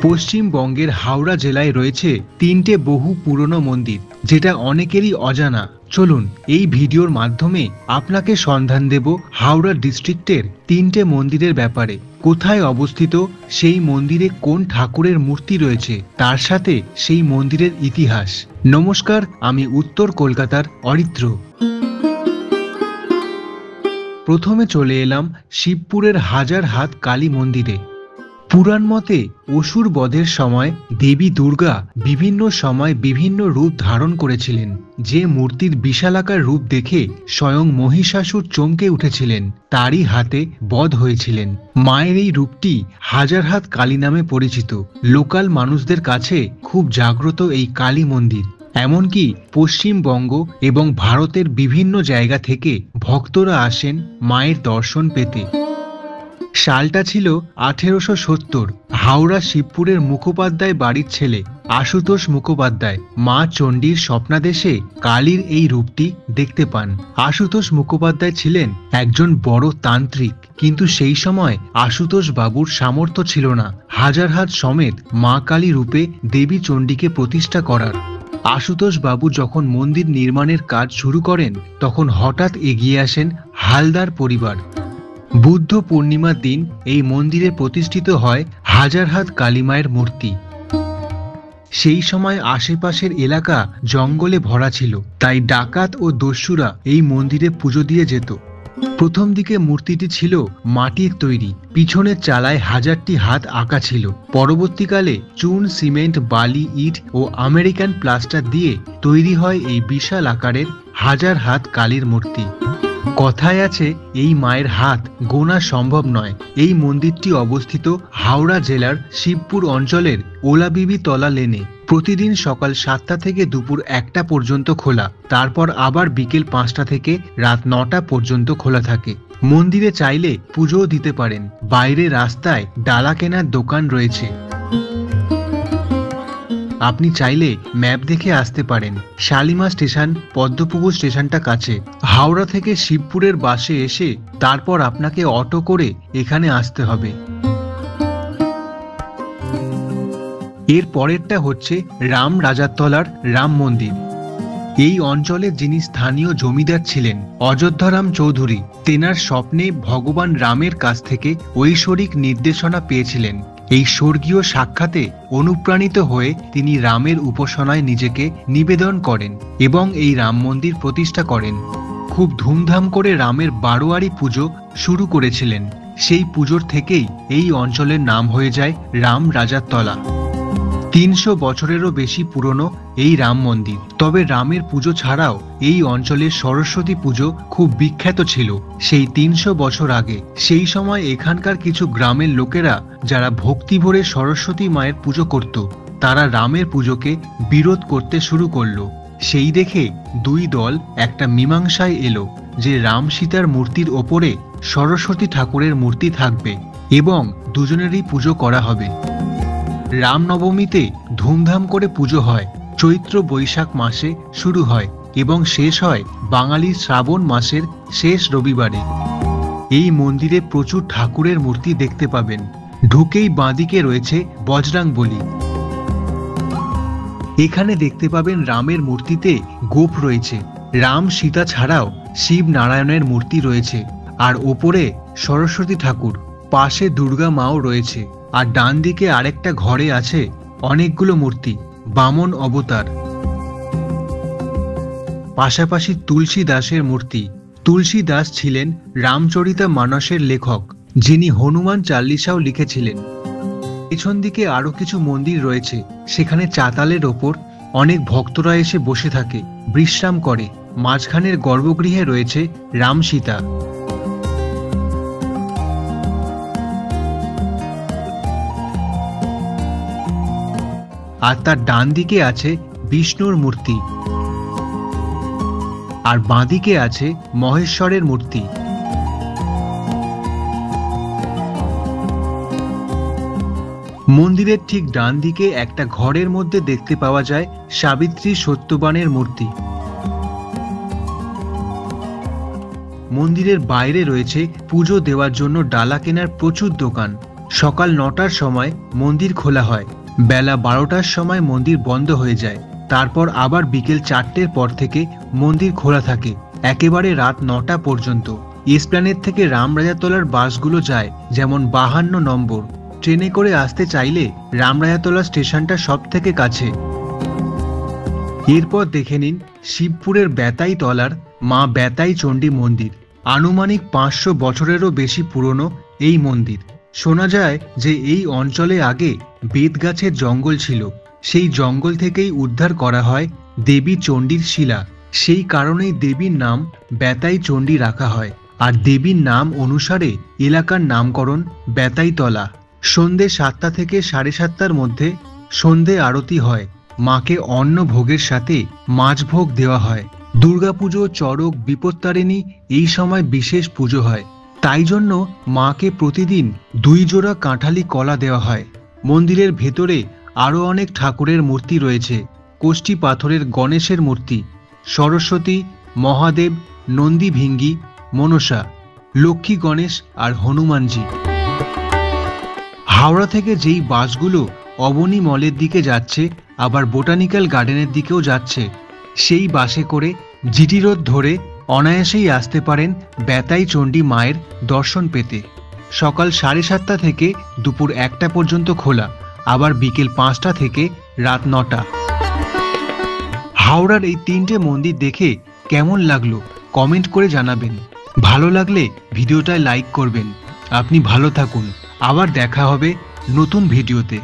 পশ্চিমবঙ্গের হাওড়া জেলায় রয়েছে তিনটে বহু পুরনো মন্দির, যেটা অনেকেরই অজানা। চলুন এই ভিডিওর মাধ্যমে আপনাকে সন্ধান দেব হাওড়া ডিস্ট্রিক্টের তিনটে মন্দিরের ব্যাপারে। কোথায় অবস্থিত সেই মন্দিরে কোন ঠাকুরের মূর্তি রয়েছে, তার সাথে সেই মন্দিরের ইতিহাস। নমস্কার, আমি উত্তর কলকাতার অরিত্র। প্রথমে চলে এলাম শিবপুরের হাজার হাত কালী মন্দিরে। পুরাণ মতে অসুর বধের সময় দেবী দুর্গা বিভিন্ন সময় বিভিন্ন রূপ ধারণ করেছিলেন। যে মূর্তির বিশালাকার রূপ দেখে স্বয়ং মহিষাসুর চমকে উঠেছিলেন, তারই হাতে বধ হয়েছিলেন। মায়ের এই রূপটি হাজার হাত কালী নামে পরিচিত। লোকাল মানুষদের কাছে খুব জাগ্রত এই কালী মন্দির। এমনকি পশ্চিমবঙ্গ এবং ভারতের বিভিন্ন জায়গা থেকে ভক্তরা আসেন মায়ের দর্শন পেতে। সালটা ছিল 1870। হাওড়া শিবপুরের মুখোপাধ্যায় বাড়ির ছেলে আশুতোষ মুখোপাধ্যায় মা চণ্ডীর স্বপ্নাদেশে কালীর এই রূপটি দেখতে পান। আশুতোষ মুখোপাধ্যায় ছিলেন একজন বড় তান্ত্রিক, কিন্তু সেই সময় আশুতোষ বাবুর সামর্থ্য ছিল না হাজার হাত সমেত মা কালী রূপে দেবী চণ্ডীকে প্রতিষ্ঠা করার। আশুতোষ বাবু যখন মন্দির নির্মাণের কাজ শুরু করেন, তখন হঠাৎ এগিয়ে আসেন হালদার পরিবার। বুদ্ধ পূর্ণিমার দিন এই মন্দিরে প্রতিষ্ঠিত হয় হাজার হাত কালী মায়ের মূর্তি। সেই সময় আশেপাশের এলাকা জঙ্গলে ভরা ছিল, তাই ডাকাত ও দস্যুরা এই মন্দিরে পুজো দিয়ে যেত। প্রথম দিকে মূর্তিটি ছিল মাটির তৈরি, পিছনের চালায় হাজারটি হাত আঁকা ছিল। পরবর্তীকালে চুন, সিমেন্ট, বালি, ইট ও আমেরিকান প্লাস্টার দিয়ে তৈরি হয় এই বিশাল আকারের হাজার হাত কালীর মূর্তি। কথায় আছে এই মায়ের হাত গোনা সম্ভব নয়। এই মন্দিরটি অবস্থিত হাওড়া জেলার শিবপুর অঞ্চলের ওলাবিবি তলা লেনে। প্রতিদিন সকাল 7টা থেকে দুপুর 1টা পর্যন্ত খোলা, তারপর আবার বিকেল 5টা থেকে রাত 9টা পর্যন্ত খোলা থাকে। মন্দিরে চাইলে পুজোও দিতে পারেন। বাইরে রাস্তায় ডালা কেনার দোকান রয়েছে। আপনি চাইলে ম্যাপ দেখে আসতে পারেন। শালিমা স্টেশন, পদ্মপুকুর স্টেশনটা কাছে। হাওড়া থেকে শিবপুরের বাসে এসে তারপর আপনাকে অটো করে এখানে আসতে হবে। এর পরেরটা হচ্ছে রাম রাজাতলার রাম মন্দির। এই অঞ্চলের যিনি স্থানীয় জমিদার ছিলেন অযোধ্যারাম চৌধুরী, তেনার স্বপ্নে ভগবান রামের কাছ থেকে ঐশ্বরিক নির্দেশনা পেয়েছিলেন। এই স্বর্গীয় সাক্ষাতে অনুপ্রাণিত হয়ে তিনি রামের উপাসনায় নিজেকে নিবেদন করেন এবং এই রাম মন্দির প্রতিষ্ঠা করেন। খুব ধুমধাম করে রামের বারোয়ারি পুজো শুরু করেছিলেন। সেই পুজোর থেকেই এই অঞ্চলের নাম হয়ে যায় রাম রাজাতলা। 300 বছরেরও বেশি পুরনো এই রাম মন্দির। তবে রামের পুজো ছাড়াও এই অঞ্চলের সরস্বতী পুজো খুব বিখ্যাত ছিল সেই 300 বছর আগে। সেই সময় এখানকার কিছু গ্রামের লোকেরা যারা ভক্তি ভরে সরস্বতী মায়ের পুজো করত, তারা রামের পুজোকে বিরোধ করতে শুরু করলো। সেই দেখে দুই দল একটা মীমাংসায় এলো যে রাম সীতার মূর্তির ওপরে সরস্বতী ঠাকুরের মূর্তি থাকবে এবং দুজনেরই পুজো করা হবে। রামনবমীতে ধুমধাম করে পুজো হয়। চৈত্র বৈশাখ মাসে শুরু হয় এবং শেষ হয় বাঙালির শ্রাবণ মাসের শেষ রবিবারে। এই মন্দিরে প্রচুর ঠাকুরের মূর্তি দেখতে পাবেন। ঢুকেই বাঁদিকে রয়েছে বজরাংবলী। এখানে দেখতে পাবেন রামের মূর্তিতে গোপ রয়েছে। রাম সীতা ছাড়াও শিব নারায়ণের মূর্তি রয়েছে, আর ওপরে সরস্বতী ঠাকুর, পাশে দুর্গা মাও রয়েছে। আর ডান দিকে আরেকটা ঘরে আছে অনেকগুলো মূর্তি, বামন অবতার। পাশাপাশি তুলসী দাসের মূর্তি। তুলসী দাস ছিলেন রামচরিতা মানসের লেখক, যিনি হনুমান চাল্লিশাও লিখেছিলেন। পেছন দিকে আরো কিছু মন্দির রয়েছে, সেখানে চাতালের ওপর অনেক ভক্তরা এসে বসে থাকে, বিশ্রাম করে। মাঝখানের গর্ভগৃহে রয়েছে রাম সীতা। আর তার ডান দিকে আছে বিষ্ণুর মূর্তি, আর বাঁদিকে আছে মহেশ্বরের মূর্তি। মন্দিরের ঠিক ডান দিকে একটা ঘরের মধ্যে দেখতে পাওয়া যায় সাবিত্রী সত্যবানের মূর্তি। মন্দিরের বাইরে রয়েছে পুজো দেওয়ার জন্য ডালা কেনার প্রচুর দোকান। সকাল 9টার সময় মন্দির খোলা হয়, বেলা 12টার সময় মন্দির বন্ধ হয়ে যায়। তারপর আবার বিকেল 4টের পর থেকে মন্দির খোলা থাকে একেবারে রাত 9টা পর্যন্ত। এসপ্ল্যানেড থেকে রামরাজাতলার বাসগুলো যায়, যেমন 52 নম্বর। ট্রেনে করে আসতে চাইলে রামরাজাতলা স্টেশনটা সব থেকে কাছে। এরপর দেখে নিন শিবপুরের বেতাই তলার মা বেতাই চণ্ডী মন্দির। আনুমানিক 500 বছরেরও বেশি পুরনো এই মন্দির। শোনা যায় যে এই অঞ্চলে আগে বেত গাছের জঙ্গল ছিল, সেই জঙ্গল থেকেই উদ্ধার করা হয় দেবী চণ্ডীর শিলা। সেই কারণেই দেবীর নাম বেতাই চণ্ডী রাখা হয়, আর দেবীর নাম অনুসারে এলাকার নামকরণ বেতাইতলা। সন্ধে 7টা থেকে 7:30টার মধ্যে সন্ধে আরতি হয়। মাকে অন্ন ভোগের সাথে মাছ ভোগ দেওয়া হয়। দুর্গাপুজো, চড়ক, বিপত্তারিণী এই সময় বিশেষ পুজো হয়, তাই জন্য মাকে প্রতিদিন 2 জোড়া কাঁঠালি কলা দেওয়া হয়। মন্দিরের ভেতরে আরও অনেক ঠাকুরের মূর্তি রয়েছে। কোষ্ঠী পাথরের গণেশের মূর্তি, সরস্বতী, মহাদেব, নন্দী ভিঙ্গি, মনসা, লক্ষ্মী গণেশ আর হনুমানজি। হাওড়া থেকে যেই বাসগুলো অবনী মলের দিকে যাচ্ছে, আবার বোটানিক্যাল গার্ডেনের দিকেও যাচ্ছে, সেই বাসে করে জিটি রোড ধরে অনায়াসেই আসতে পারেন বেতাই চণ্ডী মায়ের দর্শন পেতে। সকাল 7:30টা থেকে দুপুর 1টা পর্যন্ত খোলা, আবার বিকেল 5টা থেকে রাত 9টা। হাওড়ার এই 3টে মন্দির দেখে কেমন লাগলো কমেন্ট করে জানাবেন। ভালো লাগলে ভিডিওটায় লাইক করবেন। আপনি ভালো থাকুন, আবার দেখা হবে নতুন ভিডিওতে।